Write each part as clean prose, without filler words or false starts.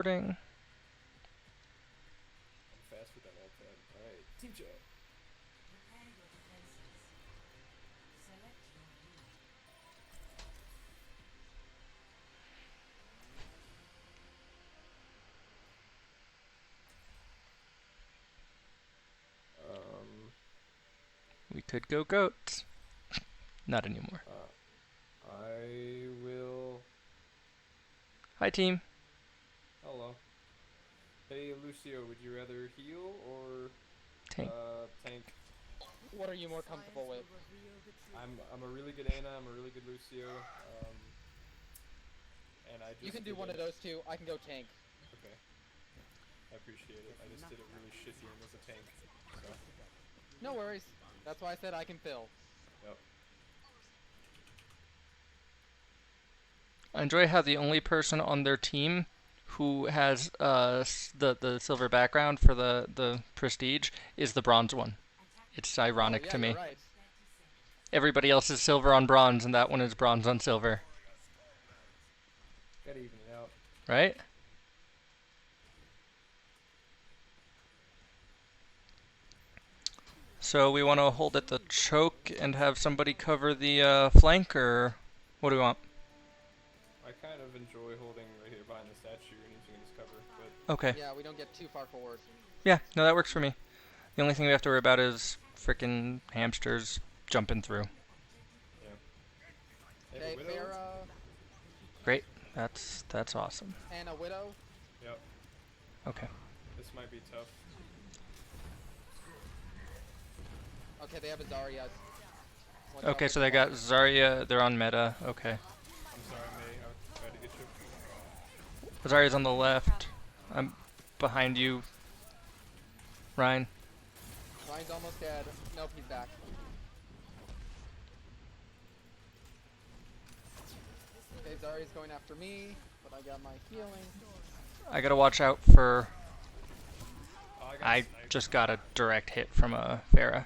Recording. I'm faster than all time. Alright, team chat. We could go goats. Not anymore. I will. Hi, team. Hello. Hey, Lucio, would you rather heal or Tank. tank? What are you more comfortable with? I'm a really good Ana. I'm a really good Lucio. And I just. You can do one of those two. I can go tank. Okay. I appreciate it. I just did a really shit game as a tank. So. No worries. That's why I said I can fill. Yep. I enjoy how the only person on their team who has the silver background for the prestige is the bronze one. It's ironic yeah, to me. You're right. Everybody else is silver on bronze, and that one is bronze on silver. Gotta even it out. Right? So we want to hold at the choke and have somebody cover the flank, or what do we want? I kind of enjoy holding right here behind the statue and using it as cover, but. Okay. Yeah, we don't get too far forward. Yeah, no, that works for me. The only thing we have to worry about is frickin' hamsters jumping through. Yeah. Okay, Pharah. Great. That's awesome. And a Widow. Yep. Okay. This might be tough. Okay, they have a Zarya. Okay, so they got Zarya. They're on meta. Okay. I'm sorry, May. I tried to get you. Zarya's on the left. I'm behind you, Ryan. Ryan's almost dead. Nope, he's back. Okay, Zarya's going after me, but I got my healing. I gotta watch out for. I just got a direct hit from a Pharah.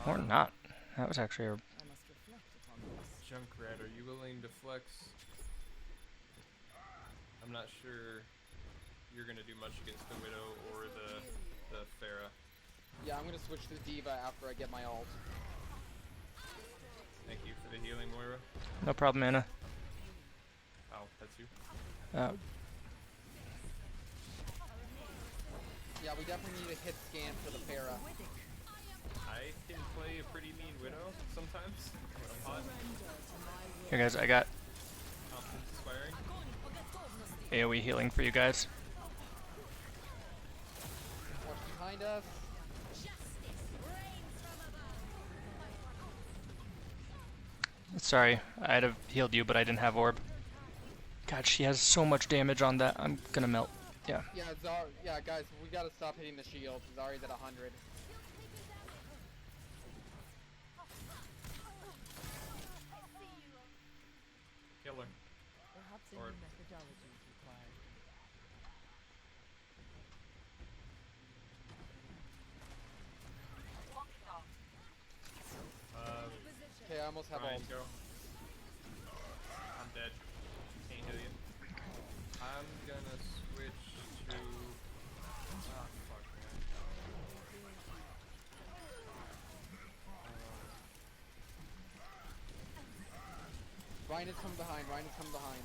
Or not. That was actually a. Junkrat, are you willing to flex? I'm not sure you're gonna do much against the Widow or the Pharah. Yeah, I'm gonna switch to Diva after I get my ult. Thank you for the healing, Moira. No problem, Anna. Oh, that's you. Yeah, we definitely need a hit scan for the Pharah. I can play a pretty mean Widow sometimes. When I'm hot. Here, guys, I got Confidence inspiring. AoE healing for you guys. Watch behind us. Sorry, I'd have healed you, but I didn't have orb. God, she has so much damage on that. I'm gonna melt. Yeah. Yeah, guys, we gotta stop hitting the shield. Zarya's at 100. Killer. Perhaps a Or- new methodology is required. Okay, I almost have Ryan, ult. go. I'm dead. Can't heal you. I'm gonna switch to. Ah, fuck, man. Ryan is coming behind. Ryan is coming behind.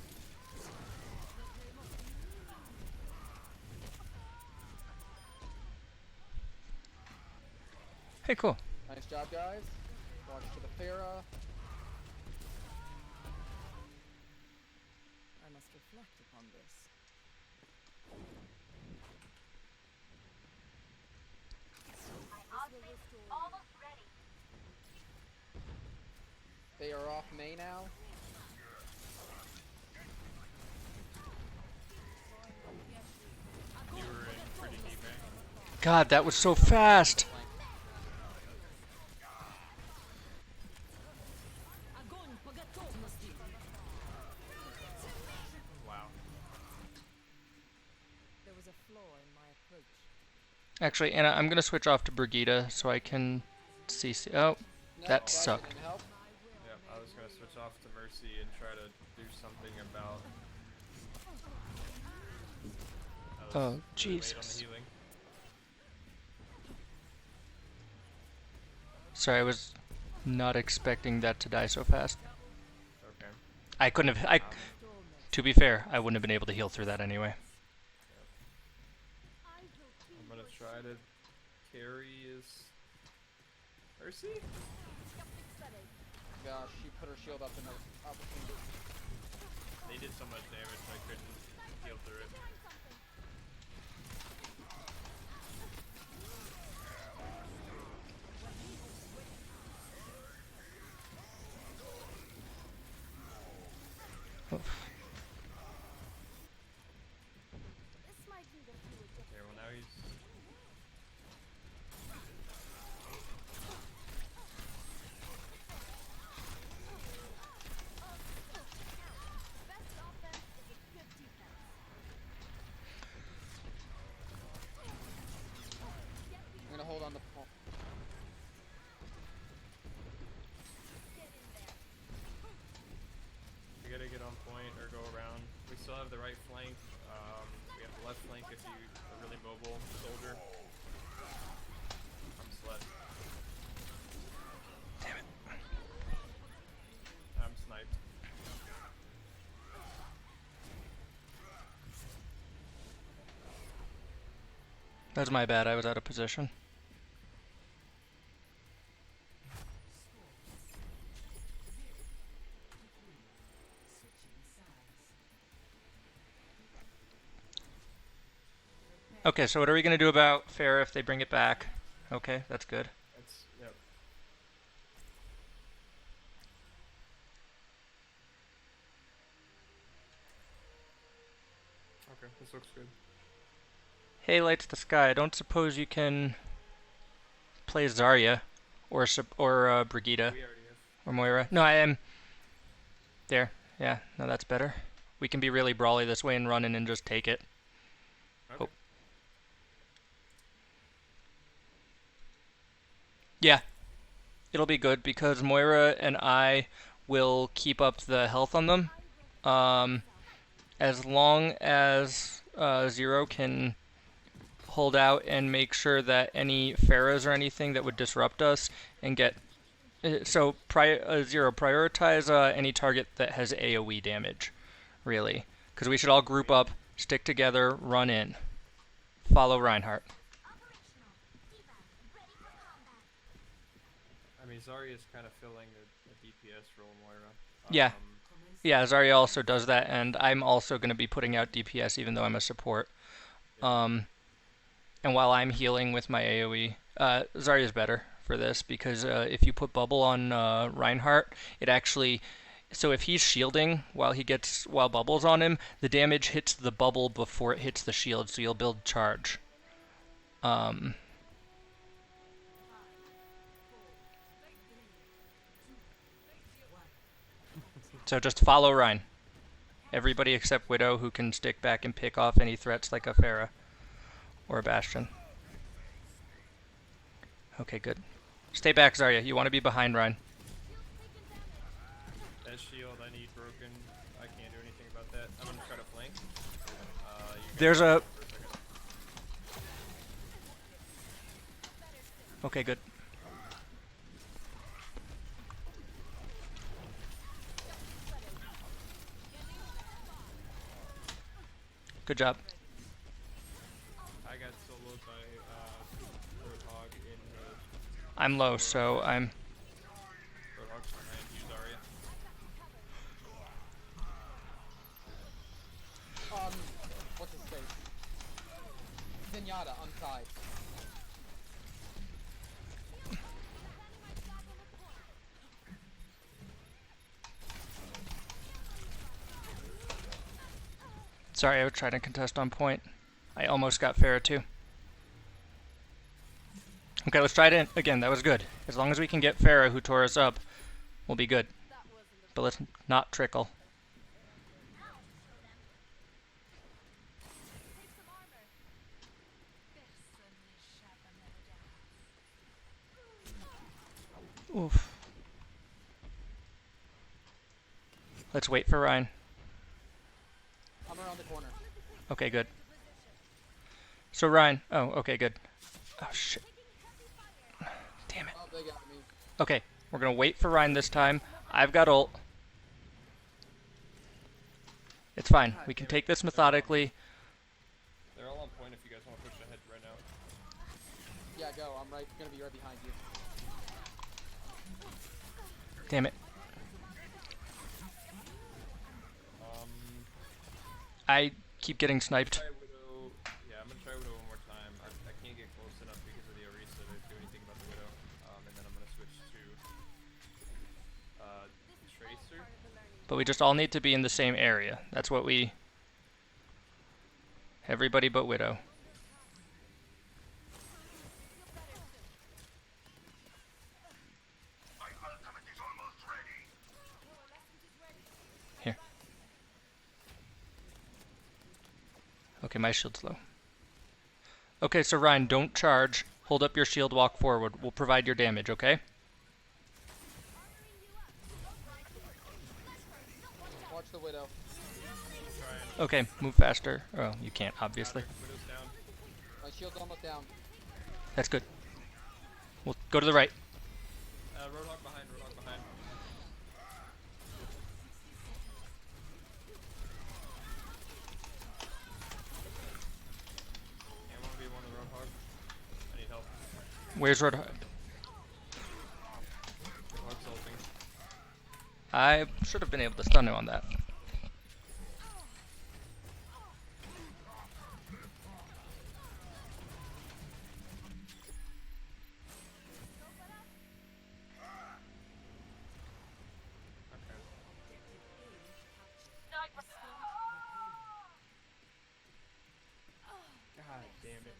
Hey, cool. Nice job, guys. Watch for the Pharah. I must reflect upon this. They are off May now. You were in pretty deep, eh? God, that was so fast. Wow. There was a flaw in my approach. Actually, Anna, I'm gonna switch off to Brigitte so I can see. Oh, No, that Zarya sucked. didn't help. Yeah, I was gonna switch off to Mercy and try to do something about. I was Oh, really late on the Jesus. healing. Sorry, I was not expecting that to die so fast. Okay. I couldn't have. Um, To be fair, I wouldn't have been able to heal through that anyway. I'm gonna try to carry his Mercy. Gosh, she put her shield up in the opportunity. They did so much damage I couldn't heal through it. Oof. Okay, well now he's. I'm gonna hold on the point. We gotta get on point or go around. We still have the right flank. We have the left flank if you are really mobile soldier. I'm sled. Damn it. I'm sniped. That's my bad. I was out of position. Okay, so what are we going to do about Pharah if they bring it back? Okay, that's good. That's yep. Okay, this looks good. Hey, Lights the Sky, I don't suppose you can play Zarya or Brigitte We already have. or Moira? No, I am. There. Yeah, no, that's better. We can be really brawly this way and run in and just take it. Okay. Oh. Yeah, it'll be good because Moira and I will keep up the health on them. As long as Zero can hold out and make sure that any Pharahs or anything that would disrupt us and get Zero, prioritize any target that has AoE damage, really, because we should all group up, stick together, run in, follow Reinhardt. I mean, Zarya is kind of filling the DPS role, Moira. Yeah. Yeah, Zarya also does that, and I'm also going to be putting out DPS even though I'm a support. And while I'm healing with my AoE, Zarya's better for this because if you put bubble on Reinhardt, it actually. So if he's shielding while bubble's on him, the damage hits the bubble before it hits the shield, so you'll build charge. So just follow Rein. Everybody except Widow, who can stick back and pick off any threats like a Pharah or a Bastion. Okay, good. Stay back, Zarya. You want to be behind Rein. That shield I need broken. I can't do anything about that. I'm gonna try to flank. There's a... For a second. Okay, good. Good job. I got soloed by Roadhog in the I'm low, so I'm... Roadhog's behind you, Zarya. What's his face? Zenyatta on side. Sorry, I was trying to contest on point. I almost got Pharah too. Okay, let's try it again. That was good. As long as we can get Pharah, who tore us up, we'll be good. But let's not trickle. Oof. Let's wait for Ryan. I'm around the corner. Okay, good. So Ryan. Oh, okay, good. Oh shit. Damn it. Oh, they got me. Okay, we're gonna wait for Ryan this time. I've got ult. It's fine. God We can damn it. take this methodically. They're all on point if you guys want to push ahead right now. Yeah, go. I'm gonna be right behind you. Damn it. Um, I keep getting sniped. try Widow. Yeah, I'm gonna try Widow one more time. I can't get close enough because of the Orisa to do anything about the Widow. And then I'm gonna switch to Tracer. But we just all need to be in the same area. That's what we... Everybody but Widow. Here. Okay, my shield's low. Okay, so Ryan, don't charge. Hold up your shield, walk forward. We'll provide your damage, okay? Watch the Widow. Trying. Okay, move faster. Oh, you can't, obviously. Widow's down. My shield's almost down. That's good. We'll go to the right. Roadhog behind. Roadhog behind. Yeah, 1v1 the Roadhog. I need help. Where's Road? Roadhog's ulting. I should have been able to stun him on that. Okay. God damn it.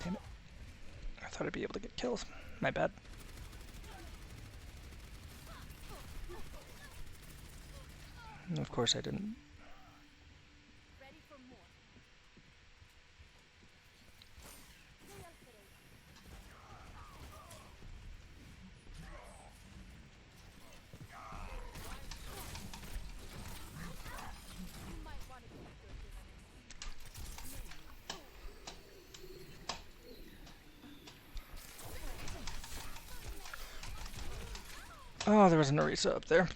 Damn it. I thought I'd be able to get kills. My bad. Of course I didn't. Oh, there was an Orisa up there.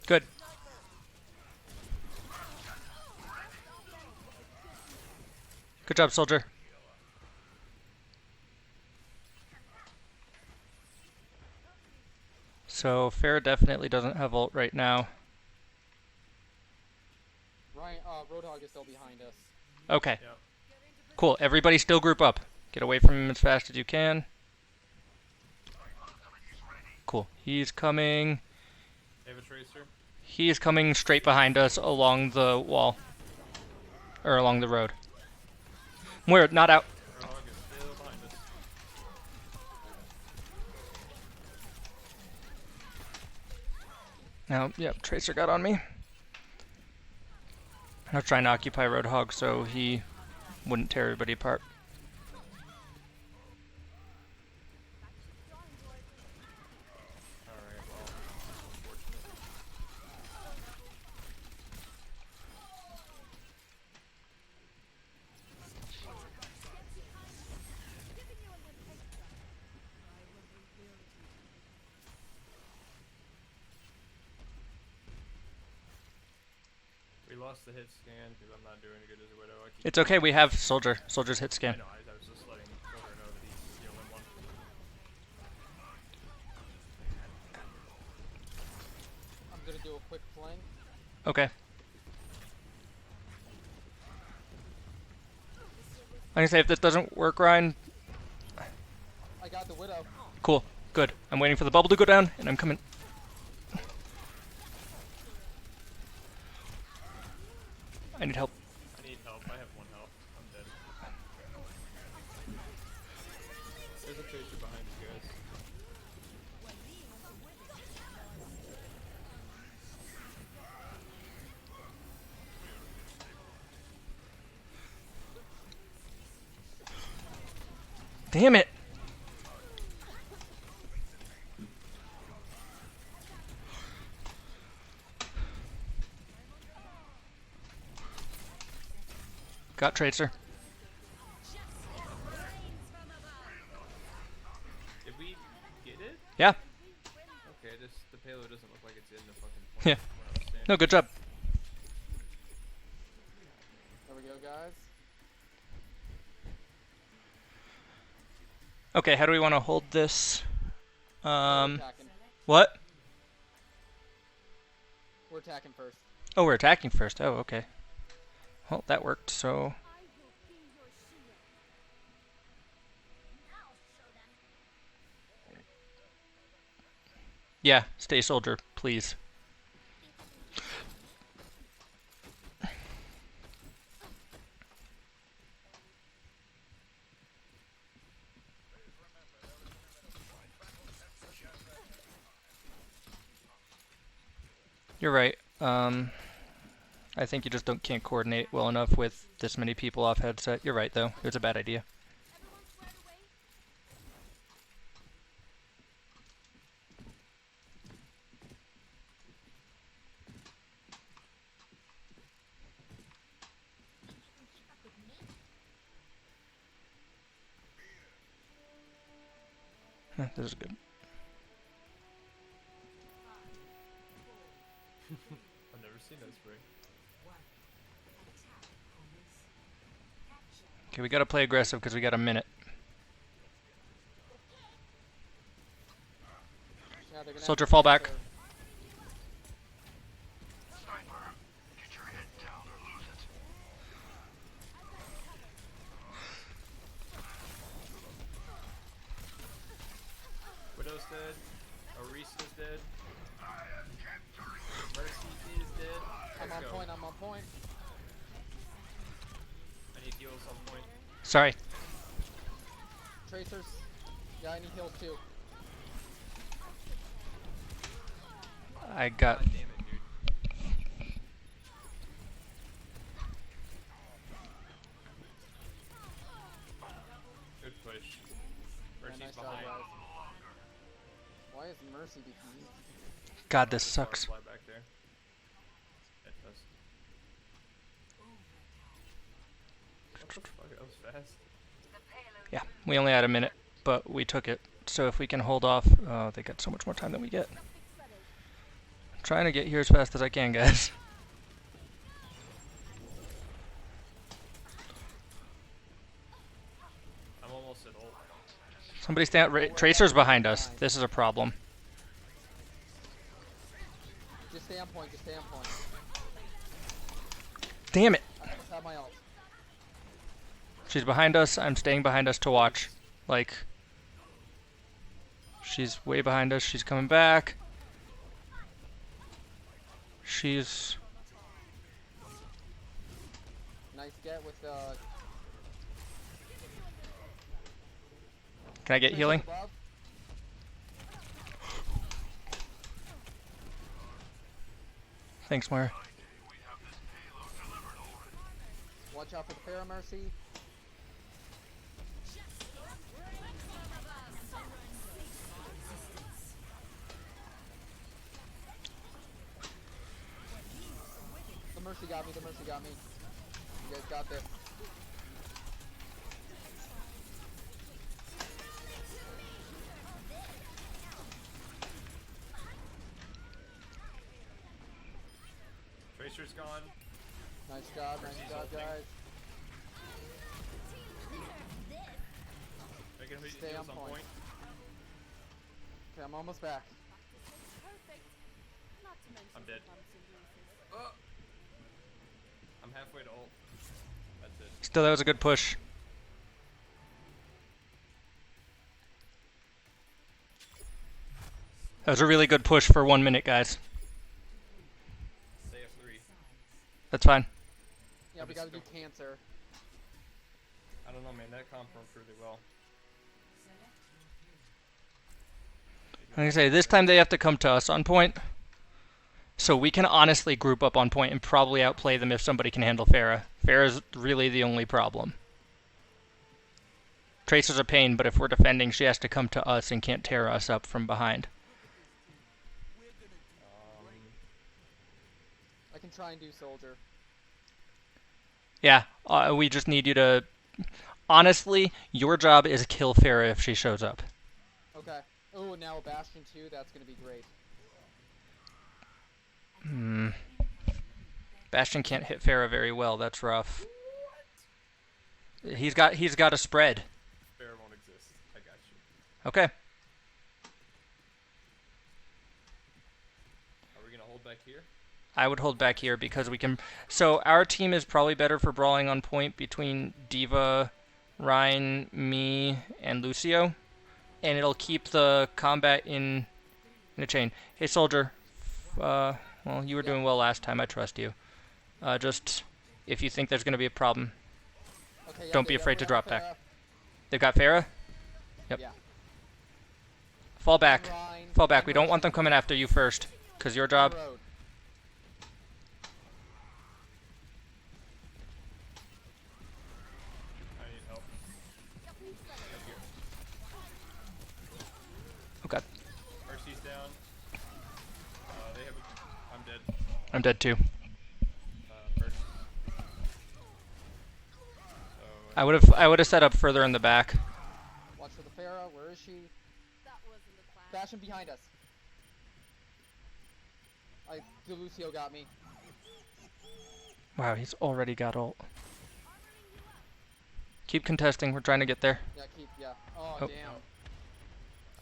Good. Good job, soldier. So, Farah definitely doesn't have ult right now. Ryan, Roadhog is still behind us. Okay. Yep. Cool. Everybody still group up. Get away from him as fast as you can. Cool. He's coming. They have a Tracer. He is coming straight behind us along the wall. Or along the road. We're not out. Roadhog is still behind us. Now, yep, Tracer got on me. I was trying to occupy Roadhog so he wouldn't tear everybody apart. Alright, well, unfortunate. lost the hit scan because I'm not doing good as a widow. I keep It's okay. We have soldier. Soldier's hit I scan. know. I was just letting Soldier know that he's 0-1-1. I'm gonna do a quick flank. Okay. I can say if this doesn't work, Ryan. I got the widow. Cool. Good. I'm waiting for the bubble to go down, and I'm coming. I need help. I need help. I have 1 health. I'm dead. There's a tracer behind you guys. Damn it! Got Tracer. Did we get it? Yeah. Okay, the payload doesn't look like it's in the fucking point. Yeah. Where I was standing. No, good job. There we go, guys. Okay, how do we want to hold this? We're attacking. What? We're attacking first. Oh, we're attacking first. Oh, okay. Well, that worked, so... Yeah, stay soldier, please. You're right. I think you just can't coordinate well enough with this many people off headset. You're right, though. It was a bad idea. This is good. I've never seen that spray. Okay, we gotta play aggressive because we got a minute. Yeah, they're gonna have Soldier, to fall tracer. back. Widow's dead. Orisa's dead. Mercy is dead. I'm Let's on go. point. I'm on point. I need heals on point. Sorry. Tracers. Yeah, I need heals too. I got... God damn it, dude. Good push. Yeah, Mercy's nice job, behind. guys. Why is Mercy behind? God, this Just saw her sucks. fly back there. It does. What the fuck? That was fast. Yeah, we only had a minute, but we took it. So if we can hold off... Oh, they got so much more time than we get. I'm trying to get here as fast as I can, guys. I'm almost at ult. Somebody stand... Tracer's behind us. This is a problem. Just stay on point. Just stay on point. Damn it! I almost have my ult. She's behind us. I'm staying behind us to watch. Like... She's way behind us. She's coming back. She's... Nice get with Can I get tracers healing? above. Thanks, Moira. Watch out for the Pharah Mercy. The Mercy got me. The Mercy got me. You guys got this. Tracer's gone. Nice job, guys. Making Stay heals on on point. point. Okay, I'm almost back. Perfect. Not to mention I'm dead. the bumps and bruises. I'm halfway to ult. That's it. Still, that was a good push. That was a really good push for 1 minute, guys. They have 3. That's fine. Yeah, we gotta do cancer. I don't know, man. That comp worked really well. Like I say, this time they have to come to us on point. So we can honestly group up on point and probably outplay them if somebody can handle Pharah. Pharah's really the only problem. Tracer's a pain, but if we're defending, she has to come to us and can't tear us up from behind. I can try and do soldier. Yeah, we just need you to... Honestly, your job is kill Pharah if she shows up. Okay. Oh, now a Bastion too. That's gonna be great. Bastion can't hit Pharah very well. That's rough. He's got a spread. Pharah won't exist. I got you. Okay. Are we gonna hold back here? I would hold back here because we can... So our team is probably better for brawling on point between Diva, Ryan, me, and Lucio. And it'll keep the combat in a chain. Hey, soldier. Well, you were doing well last time. I trust you. Just, if you think there's going to be a problem, Okay, yeah, don't be they afraid to definitely drop back. have They've got Pharah? Yep. Yeah. Fall back. Rhine, Fall back. and We don't want Mercy them coming after you first. Because your on job... the road. I need help. Right here. Oh, God. Mercy's down. They have. I'm dead. I'm dead, too. Mercy. So. I would have set up further in the back. Watch for the Pharah. Where is she? That wasn't the plan. Bastion behind us. The Lucio got me. Wow, he's already got ult. Keep contesting. We're trying to get there. Yeah. Oh, Oh. damn.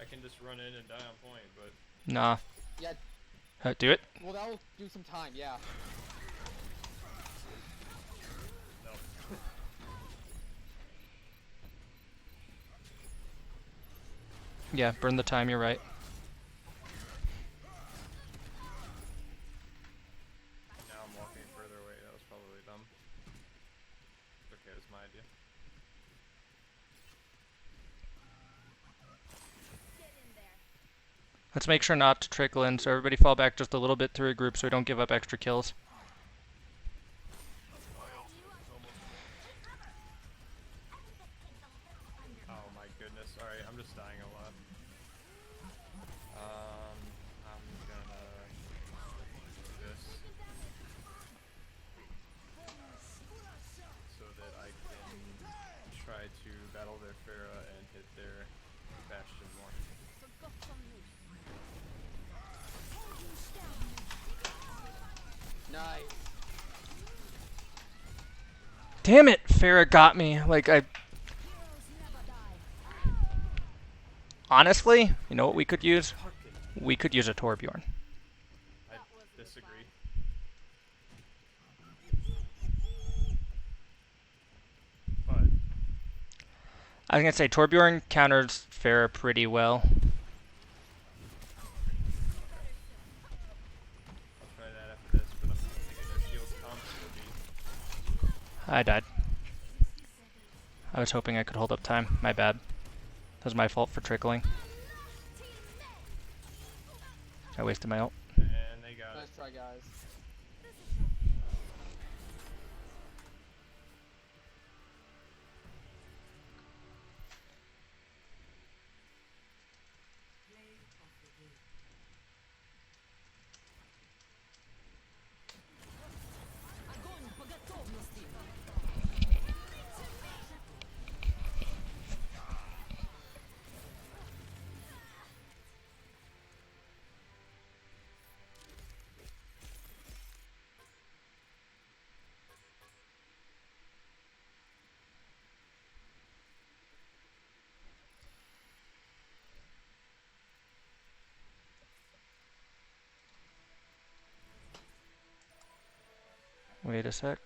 I can just run in and die on point, but Nah. Yeah. Do it. Well, that'll do some time. Yeah. no. Yeah, burn the time. You're right. Now I'm walking further away. That was probably dumb. Okay, that's my idea. Let's make sure not to trickle in, so everybody fall back just a little bit through a group so we don't give up extra kills. Oh my goodness. Alright, I'm just dying a lot. I'm gonna do this. So that I can try to battle their Pharah and hit their Bastion more. Nice. Damn it! Pharah got me. Like, honestly, you know what we could use? We could use a Torbjorn. I disagree. But I was gonna say Torbjorn counters Pharah pretty well. I'll try that after this, but I'm thinking their shield comps will be. I died. I was hoping I could hold up time. My bad. That was my fault for trickling. I wasted my ult. And they got Nice it. try, guys. Wait a sec.